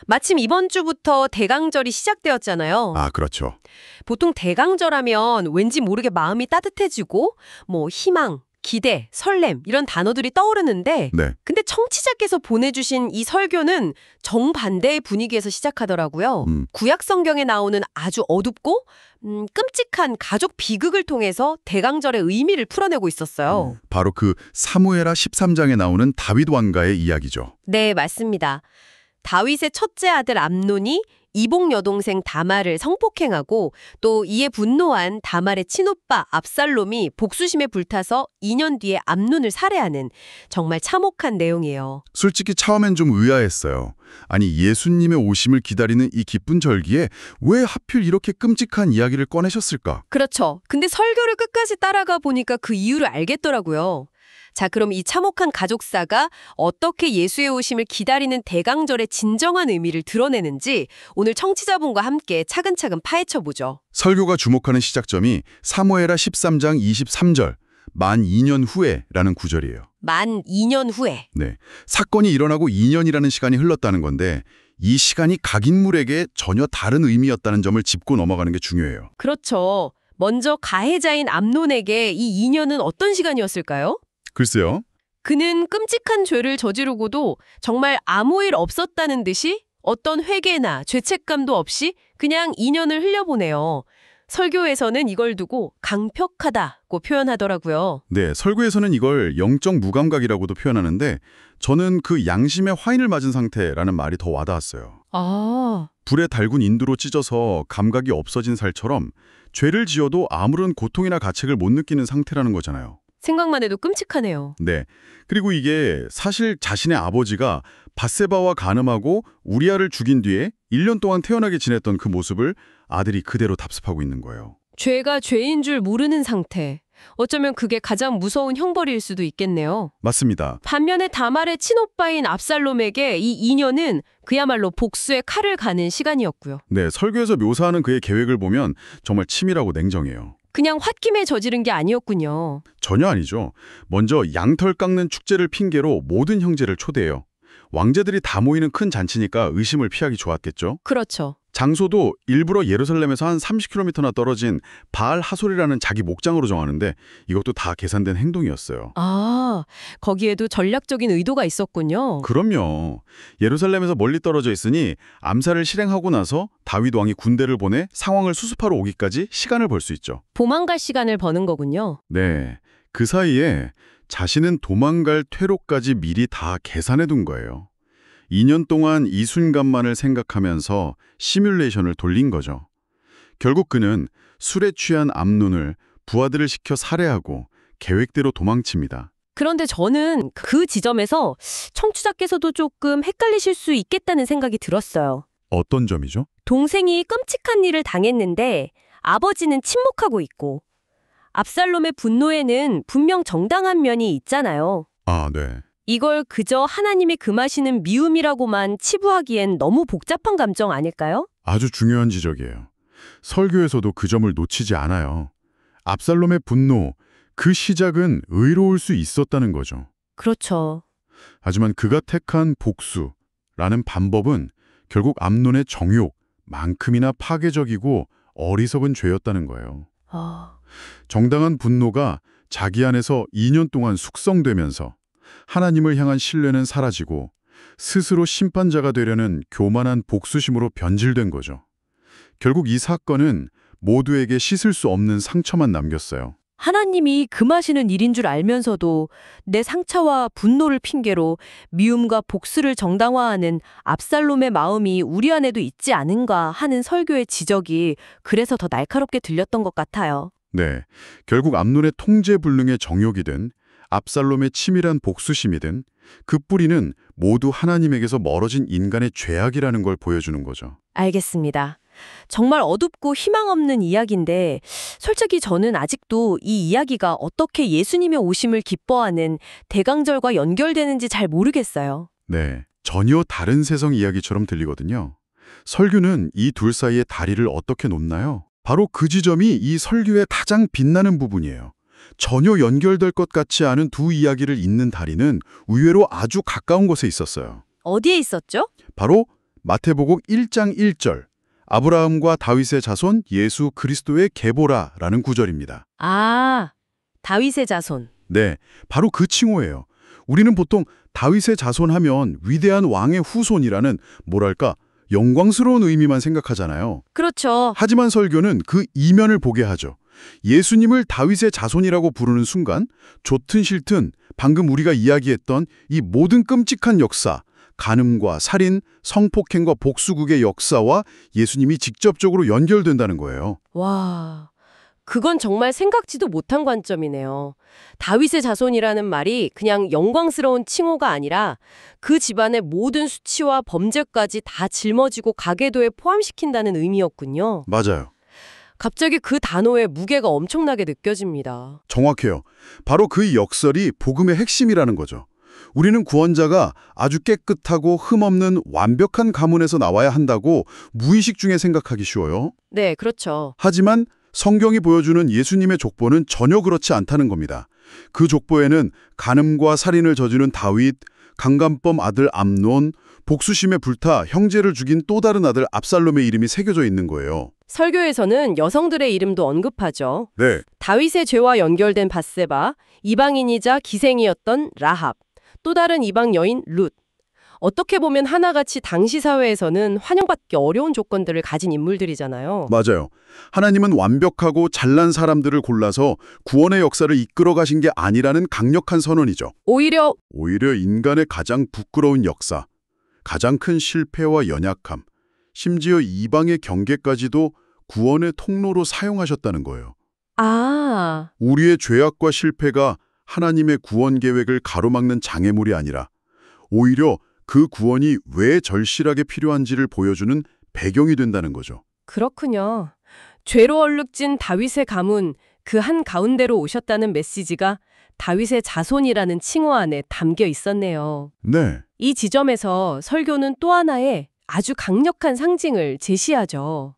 마침 이번 주부터 대강절이 시작되었잖아요. 아, 그렇죠. 보통 대강절하면 왠지 모르게 마음이 따뜻해지고 희망, 기대, 설렘 이런 단어들이 떠오르는데 네. 근데 청취자께서 보내주신 이 설교는 정반대의 분위기에서 시작하더라고요. 구약 성경에 나오는 아주 어둡고 끔찍한 가족 비극을 통해서 대강절의 의미를 풀어내고 있었어요. 바로 그 사무엘하 13장에 나오는 다윗 왕가의 이야기죠. 네, 맞습니다. 다윗의 첫째 아들 암논이 이복 여동생 다말을 성폭행하고 또 이에 분노한 다말의 친오빠 압살롬이 복수심에 불타서 2년 뒤에 암논을 살해하는 정말 참혹한 내용이에요. 솔직히 처음엔 좀 의아했어요. 아니, 예수님의 오심을 기다리는 이 기쁜 절기에 왜 하필 이렇게 끔찍한 이야기를 꺼내셨을까? 그렇죠. 근데 설교를 끝까지 따라가 보니까 그 이유를 알겠더라고요. 자, 그럼 이 참혹한 가족사가 어떻게 예수의 오심을 기다리는 대강절의 진정한 의미를 드러내는지 오늘 청취자분과 함께 차근차근 파헤쳐보죠. 설교가 주목하는 시작점이 사무엘하 13장 23절, 만 2년 후에라는 구절이에요. 만 2년 후에. 네, 사건이 일어나고 2년이라는 시간이 흘렀다는 건데 이 시간이 각 인물에게 전혀 다른 의미였다는 점을 짚고 넘어가는 게 중요해요. 그렇죠. 먼저 가해자인 암논에게 이 2년은 어떤 시간이었을까요? 글쎄요. 그는 끔찍한 죄를 저지르고도 정말 아무 일 없었다는 듯이 어떤 회개나 죄책감도 없이 그냥 2년을 흘려보내요. 설교에서는 이걸 두고 강력하다고 표현하더라고요. 네, 설교에서는 이걸 영적 무감각이라고도 표현하는데 저는 그 양심의 화인을 맞은 상태라는 말이 더 와닿았어요. 아, 불에 달군 인두로 찢어서 감각이 없어진 살처럼 죄를 지어도 아무런 고통이나 가책을 못 느끼는 상태라는 거잖아요. 생각만 해도 끔찍하네요. 네. 그리고 이게 사실 자신의 아버지가 밧세바와 간음하고 우리아를 죽인 뒤에 1년 동안 태연하게 지냈던 그 모습을 아들이 그대로 답습하고 있는 거예요. 죄가 죄인 줄 모르는 상태. 어쩌면 그게 가장 무서운 형벌일 수도 있겠네요. 맞습니다. 반면에 다말의 친오빠인 압살롬에게 이 2년은 그야말로 복수의 칼을 가는 시간이었고요. 네, 설교에서 묘사하는 그의 계획을 보면 정말 치밀하고 냉정해요. 그냥 홧김에 저지른 게 아니었군요. 전혀 아니죠. 먼저 양털 깎는 축제를 핑계로 모든 형제를 초대해요. 왕제들이 다 모이는 큰 잔치니까 의심을 피하기 좋았겠죠. 그렇죠. 장소도 일부러 예루살렘에서 한 30km나 떨어진 바알 하솔이라는 자기 목장으로 정하는데 이것도 다 계산된 행동이었어요. 아, 거기에도 전략적인 의도가 있었군요. 그럼요. 예루살렘에서 멀리 떨어져 있으니 암살을 실행하고 나서 다윗 왕이 군대를 보내 상황을 수습하러 오기까지 시간을 벌 수 있죠. 도망갈 시간을 버는 거군요. 네, 그 사이에 자신은 도망갈 퇴로까지 미리 다 계산해 둔 거예요. 2년 동안 이 순간만을 생각하면서 시뮬레이션을 돌린 거죠. 결국 그는 술에 취한 암논을 부하들을 시켜 살해하고 계획대로 도망칩니다. 그런데 저는 그 지점에서 청취자께서도 조금 헷갈리실 수 있겠다는 생각이 들었어요. 어떤 점이죠? 동생이 끔찍한 일을 당했는데 아버지는 침묵하고 있고 압살롬의 분노에는 분명 정당한 면이 있잖아요. 아, 네. 이걸 그저 하나님이 금하시는 미움이라고만 치부하기엔 너무 복잡한 감정 아닐까요? 아주 중요한 지적이에요. 설교에서도 그 점을 놓치지 않아요. 압살롬의 분노, 그 시작은 의로울 수 있었다는 거죠. 그렇죠. 하지만 그가 택한 복수라는 방법은 결국 암논의 정욕만큼이나 파괴적이고 어리석은 죄였다는 거예요. 정당한 분노가 자기 안에서 2년 동안 숙성되면서 하나님을 향한 신뢰는 사라지고 스스로 심판자가 되려는 교만한 복수심으로 변질된 거죠. 결국 이 사건은 모두에게 씻을 수 없는 상처만 남겼어요. 하나님이 금하시는 일인 줄 알면서도 내 상처와 분노를 핑계로 미움과 복수를 정당화하는 압살롬의 마음이 우리 안에도 있지 않은가 하는 설교의 지적이 그래서 더 날카롭게 들렸던 것 같아요. 네, 결국 암논의 통제불능의 정욕이든 압살롬의 치밀한 복수심이든 그 뿌리는 모두 하나님에게서 멀어진 인간의 죄악이라는 걸 보여주는 거죠. 알겠습니다. 정말 어둡고 희망 없는 이야기인데 솔직히 저는 아직도 이 이야기가 어떻게 예수님의 오심을 기뻐하는 대강절과 연결되는지 잘 모르겠어요. 네, 전혀 다른 세상 이야기처럼 들리거든요. 설교는 이 둘 사이의 다리를 어떻게 놓나요? 바로 그 지점이 이 설교의 가장 빛나는 부분이에요. 전혀 연결될 것 같지 않은 두 이야기를 잇는 다리는 의외로 아주 가까운 곳에 있었어요. 어디에 있었죠? 바로 마태복음 1장 1절, 아브라함과 다윗의 자손 예수 그리스도의 계보라라는 구절입니다. 아, 다윗의 자손. 네, 바로 그 칭호예요. 우리는 보통 다윗의 자손하면 위대한 왕의 후손이라는 뭐랄까 영광스러운 의미만 생각하잖아요. 그렇죠. 하지만 설교는 그 이면을 보게 하죠. 예수님을 다윗의 자손이라고 부르는 순간 좋든 싫든 방금 우리가 이야기했던 이 모든 끔찍한 역사, 간음과 살인, 성폭행과 복수국의 역사와 예수님이 직접적으로 연결된다는 거예요. 와, 그건 정말 생각지도 못한 관점이네요. 다윗의 자손이라는 말이 그냥 영광스러운 칭호가 아니라 그 집안의 모든 수치와 범죄까지 다 짊어지고 가계도에 포함시킨다는 의미였군요. 맞아요. 갑자기 그 단어의 무게가 엄청나게 느껴집니다. 정확해요. 바로 그 역설이 복음의 핵심이라는 거죠. 우리는 구원자가 아주 깨끗하고 흠없는 완벽한 가문에서 나와야 한다고 무의식 중에 생각하기 쉬워요. 네, 그렇죠. 하지만 성경이 보여주는 예수님의 족보는 전혀 그렇지 않다는 겁니다. 그 족보에는 간음과 살인을 저지른 다윗, 강간범 아들 암논, 복수심에 불타 형제를 죽인 또 다른 아들 압살롬의 이름이 새겨져 있는 거예요. 설교에서는 여성들의 이름도 언급하죠. 네, 다윗의 죄와 연결된 밧세바, 이방인이자 기생이었던 라합, 또 다른 이방 여인 룻. 어떻게 보면 하나같이 당시 사회에서는 환영받기 어려운 조건들을 가진 인물들이잖아요. 맞아요. 하나님은 완벽하고 잘난 사람들을 골라서 구원의 역사를 이끌어 가신 게 아니라는 강력한 선언이죠. 오히려 인간의 가장 부끄러운 역사, 가장 큰 실패와 연약함, 심지어 이방의 경계까지도 구원의 통로로 사용하셨다는 거예요. 아, 우리의 죄악과 실패가 하나님의 구원 계획을 가로막는 장애물이 아니라 오히려 그 구원이 왜 절실하게 필요한지를 보여주는 배경이 된다는 거죠. 그렇군요. 죄로 얼룩진 다윗의 가문, 그 한 가운데로 오셨다는 메시지가 다윗의 자손이라는 칭호 안에 담겨 있었네요. 네, 이 지점에서 설교는 또 하나의 아주 강력한 상징을 제시하죠.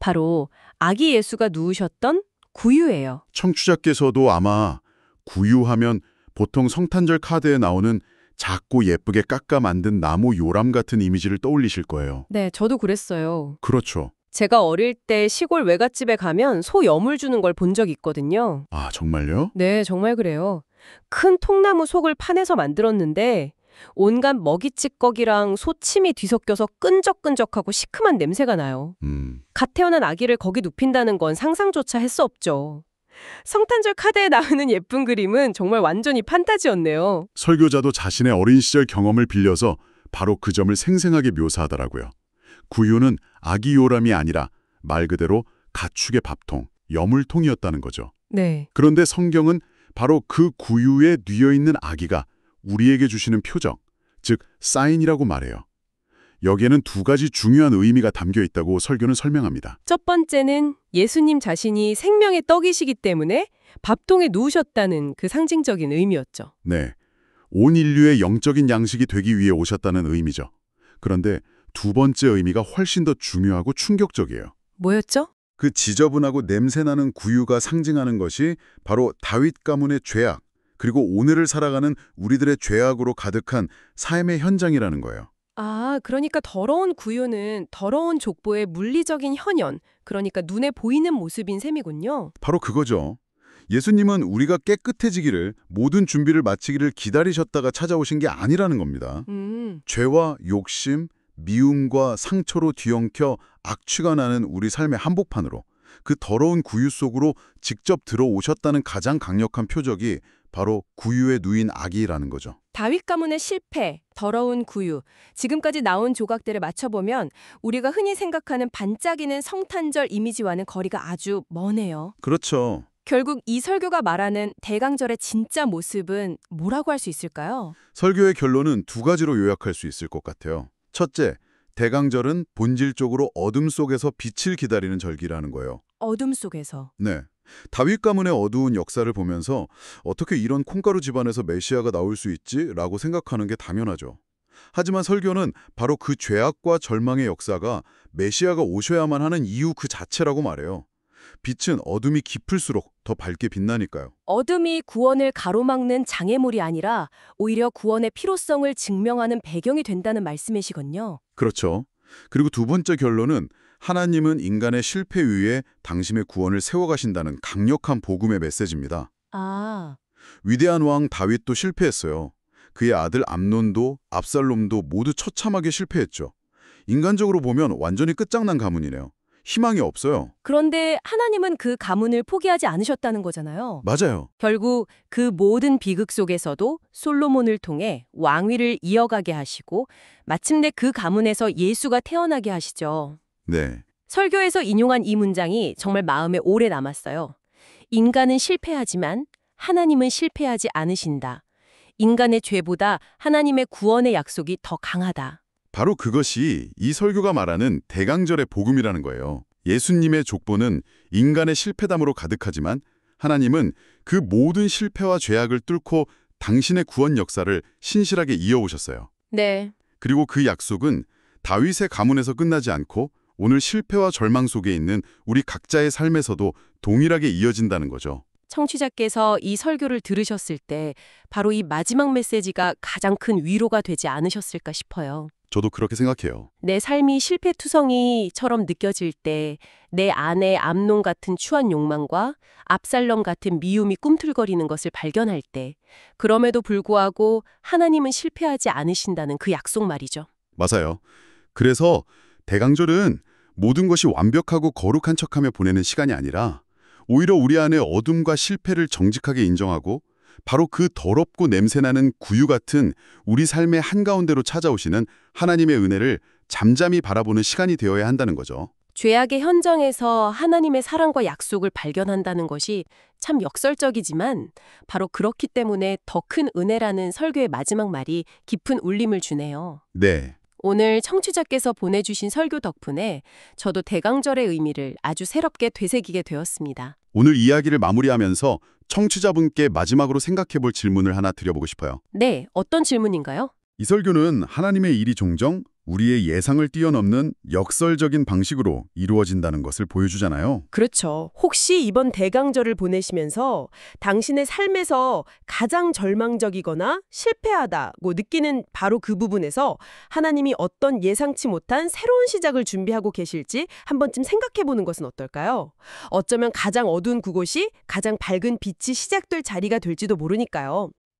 바로 아기 예수가 누우셨던 구유예요. 청취자께서도 아마 구유하면 보통 성탄절 카드에 나오는 작고 예쁘게 깎아 만든 나무 요람 같은 이미지를 떠올리실 거예요. 네, 저도 그랬어요. 그렇죠. 제가 어릴 때 시골 외갓집에 가면 소 염을 주는 걸 본 적 있거든요. 아, 정말요? 네, 정말 그래요. 큰 통나무 속을 파내서 만들었는데 온갖 먹이찌꺼기랑 소침이 뒤섞여서 끈적끈적하고 시큼한 냄새가 나요. 갓 태어난 아기를 거기 눕힌다는 건 상상조차 할 수 없죠. 성탄절 카드에 나오는 예쁜 그림은 정말 완전히 판타지였네요. 설교자도 자신의 어린 시절 경험을 빌려서 바로 그 점을 생생하게 묘사하더라고요. 구유는 아기 요람이 아니라 말 그대로 가축의 밥통, 여물통이었다는 거죠. 네. 그런데 성경은 바로 그 구유에 뉘어있는 아기가 우리에게 주시는 표적, 즉 사인이라고 말해요. 여기에는 두 가지 중요한 의미가 담겨 있다고 설교는 설명합니다. 첫 번째는 예수님 자신이 생명의 떡이시기 때문에 밥통에 누우셨다는 그 상징적인 의미였죠. 네, 온 인류의 영적인 양식이 되기 위해 오셨다는 의미죠. 그런데 두 번째 의미가 훨씬 더 중요하고 충격적이에요. 뭐였죠? 그 지저분하고 냄새나는 구유가 상징하는 것이 바로 다윗 가문의 죄악, 그리고 오늘을 살아가는 우리들의 죄악으로 가득한 삶의 현장이라는 거예요. 아, 그러니까 더러운 구유는 더러운 족보의 물리적인 현현, 그러니까 눈에 보이는 모습인 셈이군요. 바로 그거죠. 예수님은 우리가 깨끗해지기를, 모든 준비를 마치기를 기다리셨다가 찾아오신 게 아니라는 겁니다. 죄와 욕심, 미움과 상처로 뒤엉켜 악취가 나는 우리 삶의 한복판으로, 그 더러운 구유 속으로 직접 들어오셨다는 가장 강력한 표적이 바로 구유에 누인 아기라는 거죠. 다윗 가문의 실패, 더러운 구유, 지금까지 나온 조각들을 맞춰보면 우리가 흔히 생각하는 반짝이는 성탄절 이미지와는 거리가 아주 머네요. 그렇죠. 결국 이 설교가 말하는 대강절의 진짜 모습은 뭐라고 할 수 있을까요? 설교의 결론은 두 가지로 요약할 수 있을 것 같아요. 첫째, 대강절은 본질적으로 어둠 속에서 빛을 기다리는 절기라는 거예요. 어둠 속에서. 네. 다윗 가문의 어두운 역사를 보면서 어떻게 이런 콩가루 집안에서 메시아가 나올 수 있지? 라고 생각하는 게 당연하죠. 하지만 설교는 바로 그 죄악과 절망의 역사가 메시아가 오셔야만 하는 이유 그 자체라고 말해요. 빛은 어둠이 깊을수록 더 밝게 빛나니까요. 어둠이 구원을 가로막는 장애물이 아니라 오히려 구원의 필요성을 증명하는 배경이 된다는 말씀이시군요. 그렇죠. 그리고 두 번째 결론은 하나님은 인간의 실패 위에 당신의 구원을 세워가신다는 강력한 복음의 메시지입니다. 아, 위대한 왕 다윗도 실패했어요. 그의 아들 암논도 압살롬도 모두 처참하게 실패했죠. 인간적으로 보면 완전히 끝장난 가문이네요. 희망이 없어요. 그런데 하나님은 그 가문을 포기하지 않으셨다는 거잖아요. 맞아요. 결국 그 모든 비극 속에서도 솔로몬을 통해 왕위를 이어가게 하시고 마침내 그 가문에서 예수가 태어나게 하시죠. 네. 설교에서 인용한 이 문장이 정말 마음에 오래 남았어요. 인간은 실패하지만 하나님은 실패하지 않으신다. 인간의 죄보다 하나님의 구원의 약속이 더 강하다. 바로 그것이 이 설교가 말하는 대강절의 복음이라는 거예요. 예수님의 족보는 인간의 실패담으로 가득하지만 하나님은 그 모든 실패와 죄악을 뚫고 당신의 구원 역사를 신실하게 이어오셨어요. 네. 그리고 그 약속은 다윗의 가문에서 끝나지 않고 오늘 실패와 절망 속에 있는 우리 각자의 삶에서도 동일하게 이어진다는 거죠. 청취자께서 이 설교를 들으셨을 때 바로 이 마지막 메시지가 가장 큰 위로가 되지 않으셨을까 싶어요. 저도 그렇게 생각해요. 내 삶이 실패투성이처럼 느껴질 때 내 안에 암논 같은 추한 욕망과 압살롬 같은 미움이 꿈틀거리는 것을 발견할 때 그럼에도 불구하고 하나님은 실패하지 않으신다는 그 약속 말이죠. 맞아요. 그래서 대강절은 모든 것이 완벽하고 거룩한 척하며 보내는 시간이 아니라 오히려 우리 안의 어둠과 실패를 정직하게 인정하고 바로 그 더럽고 냄새나는 구유 같은 우리 삶의 한가운데로 찾아오시는 하나님의 은혜를 잠잠히 바라보는 시간이 되어야 한다는 거죠. 죄악의 현장에서 하나님의 사랑과 약속을 발견한다는 것이 참 역설적이지만 바로 그렇기 때문에 더 큰 은혜라는 설교의 마지막 말이 깊은 울림을 주네요. 네. 오늘 청취자께서 보내주신 설교 덕분에 저도 대강절의 의미를 아주 새롭게 되새기게 되었습니다. 오늘 이야기를 마무리하면서 청취자분께 마지막으로 생각해 볼 질문을 하나 드려보고 싶어요. 네, 어떤 질문인가요? 이 설교는 하나님의 일이 종종 우리의 예상을 뛰어넘는 역설적인 방식으로 이루어진다는 것을 보여주잖아요. 그렇죠. 혹시 이번 대강절을 보내시면서 당신의 삶에서 가장 절망적이거나 실패하다고 느끼는 바로 그 부분에서 하나님이 어떤 예상치 못한 새로운 시작을 준비하고 계실지 한 번쯤 생각해 보는 것은 어떨까요? 어쩌면 가장 어두운 그곳이 가장 밝은 빛이 시작될 자리가 될지도 모르니까요.